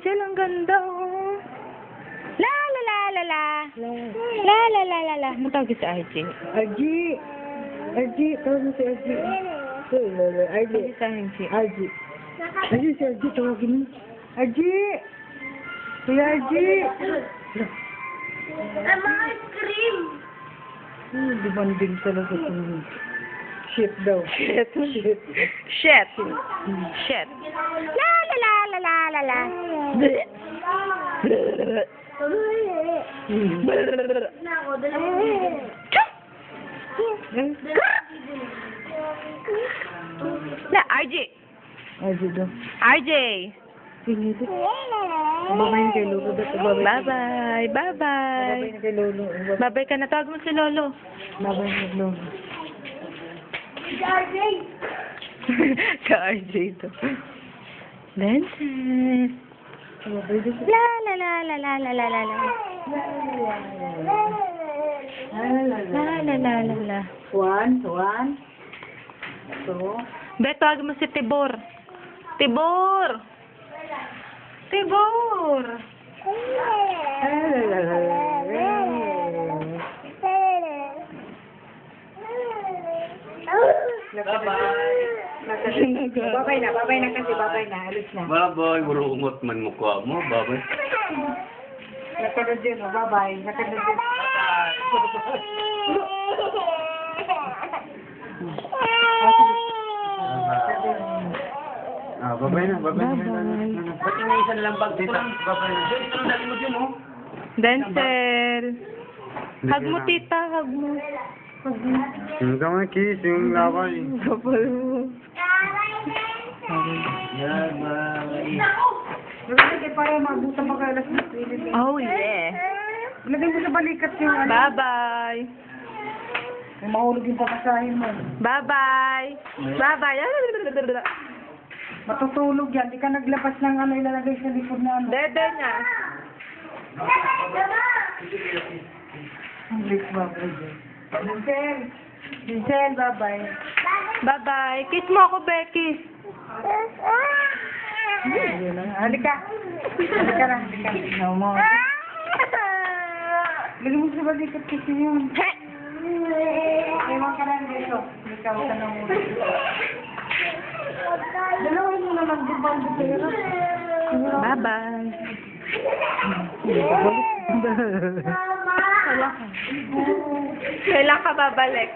Angel, ang ganda, oh. La la la la la. La la la la la. Matawag si RJ. RJ! RJ! Tawag mo si RJ. RJ. Tawag si RJ. RJ. RJ si RJ. Tawagin mo. RJ! Kuya RJ! Ang mga ice cream. Demanding talaga ito. Shit daw. Shit. Shit. Shit. Shit. La la la la la la la. Na ako, dala. La, RJ. RJ daw. RJ. Pinito. Babay na kay Lolo. Bye-bye. Babay Bye-bye. na kay Lolo. Bye-bye ka na. Tawag mo si Lolo. Babay na kay Lolo. RJ. Ka-RJ to. Benson. Babay na kay La la la la la la la la la. La la la la la. One. Be, tawag mo si Tibor. Tibor! Tibor! Babay na kasi, babay na, alis na. Babay, urungot man mukha mo, babay. Nakanod din, babay, nakanod din. Babay na, babay na. Bye-bye. Ba't yung isa na lang bag dito? Babay na. Dito, ito na mo dyan, oh. Denzel. Hug mo, tita. Hug mo. Hug mo. Yung ka mga kiss, yung labay. Kapal mo. Babay. Lagay para maabutan pag alas na pilit. Oh, yeah. Lagay mo sa balikat yung ano. Bye-bye. May mahulog yung papasahin mo. Bye-bye. Bye-bye. Matutulog yan. Di ka naglabas ng ano ilalagay sa likod na ano. Dede niya. Ang lick babay dyan. Giselle, babay. Bye-bye. Kiss mo ako, Becky. Halika. Halika na, halika. No mo. Lagay mo sa balikat kasi yun. Ewan ka lang dito. Ikaw ka na muna. Dalawin mo naman din ba ang pera? Bye-bye. Kailan ka babalik?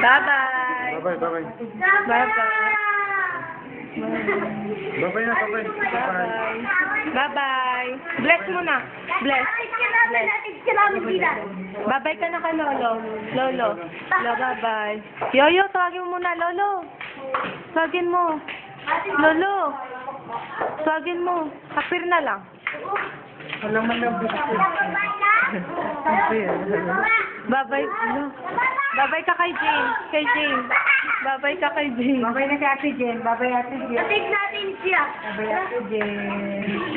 Bye-bye. Babay, babay. Bye-bye. Babay na, babay. Babay. Bye-bye. Bless mo na. Bless. Bye-bye ka na ka, Lolo. Lolo. Lolo, bye-bye. Yoyo, tawagin mo muna, Lolo. Tawagin mo. Lolo. Tawagin mo. Kapir na lang. Walang man lang biscuit. Bye-bye. Bye-bye ka kay Jane. Kay Jane. Bye-bye ka kay Jane. Babay na kay Ate Jen. Babay Ate Jen. Atik natin siya. Babay Ate Jen.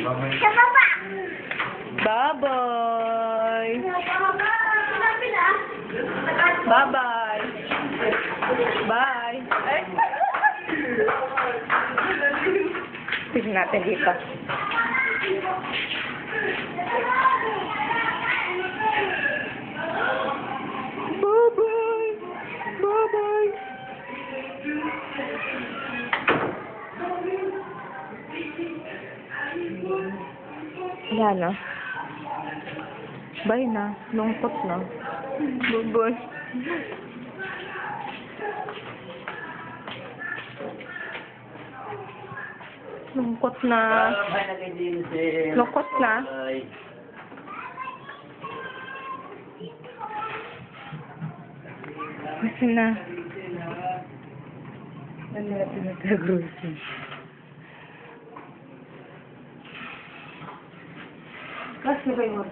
Babay. Sa baba. Bye-bye. Sinabi na. Bye-bye. Bye. Tignan natin dito. Bye-bye. Bye-bye. Wala na. Bye na. Lungkot na. Bye-bye. Lungkot na. Babay na kay Jinsel. Lungkot na. Babay. Kasi na. Ano natin nagkagrosin? Kasi ba yung